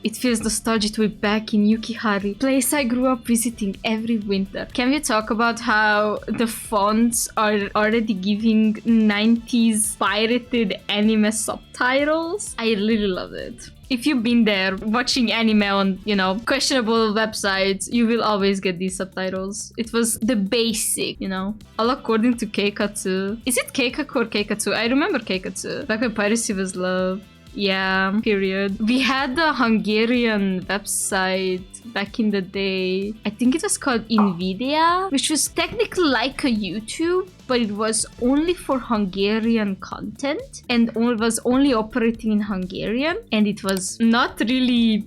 It feels nostalgic to be back in Yukihari, place I grew up visiting every winter. Can we talk about how the fonts are already giving 90s pirated anime subtitles? I really love it. If you've been there watching anime on, questionable websites, you will always get these subtitles. It was the basic, all according to Keikatsu. Is it Keikaku or Keikatsu? I remember Keikatsu. Back when piracy was love. Yeah, period. We had a Hungarian website back in the day. I think it was called Nvidia, which was technically like a YouTube, but it was only for Hungarian content and was only operating in Hungarian. And it was not really,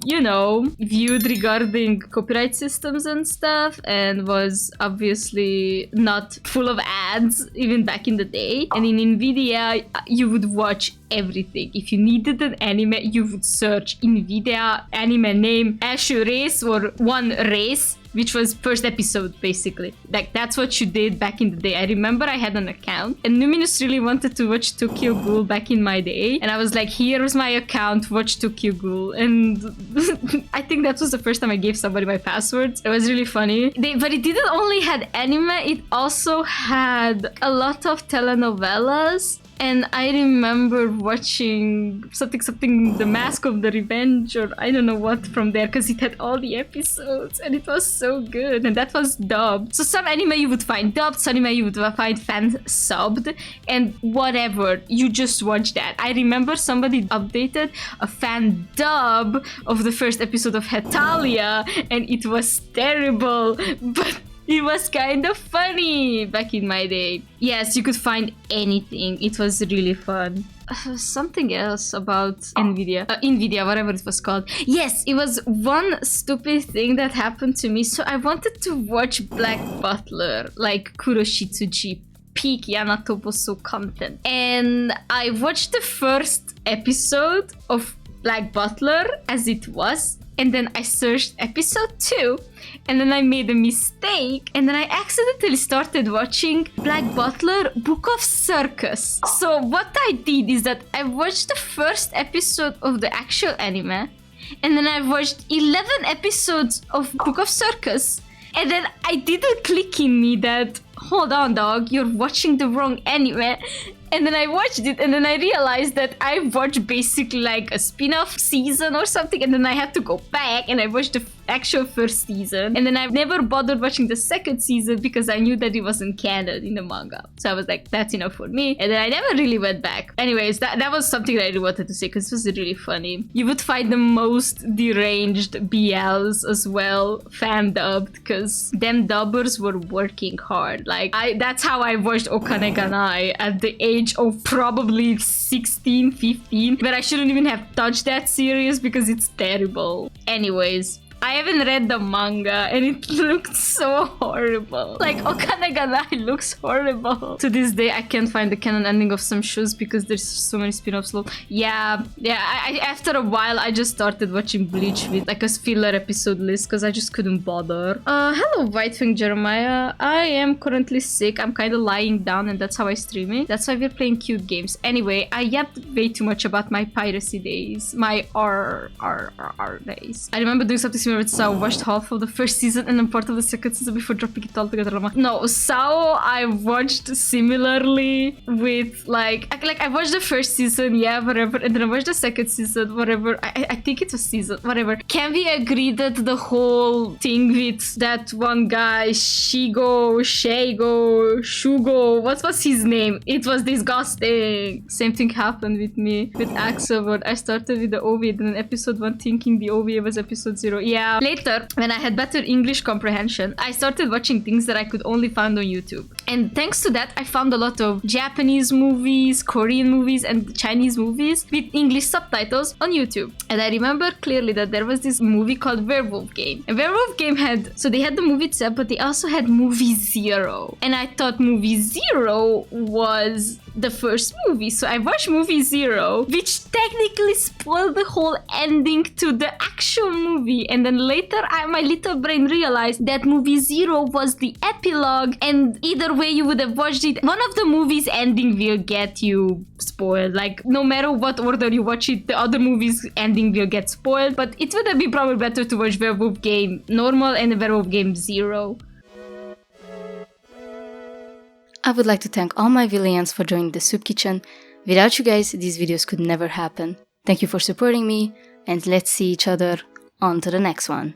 viewed regarding copyright systems and stuff, and was obviously not full of ads even back in the day. And in Nvidia, you would watch everything. If you needed an anime, you would search Nvidia anime name, Ashu race or one race, which was first episode, basically. Like, that's what you did back in the day. I remember I had an account, and Numinous really wanted to watch Tokyo Ghoul back in my day. And I was like, here's my account, watch Tokyo Ghoul. And I think that was the first time I gave somebody my passwords. It was really funny. But it didn't only had anime, it also had a lot of telenovelas. And I remember watching something, The Mask of the Revenge, or I don't know what from there, because it had all the episodes, and it was so good, and that was dubbed. So some anime you would find dubbed, some anime you would find fan subbed, and whatever, you just watch that. I remember somebody updated a fan dub of the first episode of Hetalia, and it was terrible, but it was kind of funny back in my day. Yes, you could find anything. It was really fun. Something else about Nvidia, whatever it was called. Yes, it was one stupid thing that happened to me. So I wanted to watch Black Butler, like Kuroshitsuji, peak Yana Toboso content. And I watched the first episode of Black Butler as it was. And then I searched episode 2, and then I made a mistake, and then I accidentally started watching Black Butler Book of Circus. So what I did is that I watched the first episode of the actual anime, and then I watched 11 episodes of Book of Circus, and then I didn't click in me that, hold on dog, you're watching the wrong anime. And then I watched it, and then I realized that I watched basically like a spin-off season or something, and then I had to go back and I watched the actual first season, and then I never bothered watching the second season because I knew that it wasn't canon in the manga. So I was like, that's enough for me, and then I never really went back. Anyways, that was something that I really wanted to say because it was really funny. You would find the most deranged BLs as well, fan dubbed, because them dubbers were working hard. Like, that's how I watched Okane Ganai at the age of probably 16, 15, but I shouldn't even have touched that series because it's terrible. Anyways, I haven't read the manga and it looked so horrible. Like, Okane Ganai looks horrible. To this day, I can't find the canon ending of some shows because there's so many spin-offs. Yeah. After a while, I just started watching Bleach with like a filler episode list because I just couldn't bother. Hello, Whitefang Jeremiah. I am currently sick. I'm kind of lying down and that's how I stream it. That's why we're playing cute games. Anyway, I yapped way too much about my piracy days. My R days. I remember doing something similar with Sao. Watched half of the first season and then part of the second season before dropping it all together. No, Sao I watched similarly with like I watched the first season, yeah, whatever, and then I watched the second season, whatever. I think it was season, whatever. Can we agree that the whole thing with that one guy, Shugo, what was his name? It was disgusting. Same thing happened with me with Axel, but I started with the OVA, then episode 1 thinking the OVA was episode 0. Yeah. Later, when I had better English comprehension, I started watching things that I could only find on YouTube. And thanks to that, I found a lot of Japanese movies, Korean movies, and Chinese movies with English subtitles on YouTube. And I remember clearly that there was this movie called Werewolf Game. And Werewolf Game they had the movie itself, but they also had movie 0. And I thought movie 0 was the first movie. So I watched movie 0, which technically spoiled the whole ending to the actual movie. And then later, my little brain realized that movie 0 was the epilogue, and either way you would have watched it, one of the movies' ending will get you spoiled. Like, no matter what order you watch it, the other movie's ending will get spoiled. But it would have been probably better to watch Werewolf Game Normal and Werewolf Game 0. I would like to thank all my villains for joining the soup kitchen. Without you guys, these videos could never happen. Thank you for supporting me, and let's see each other on to the next one.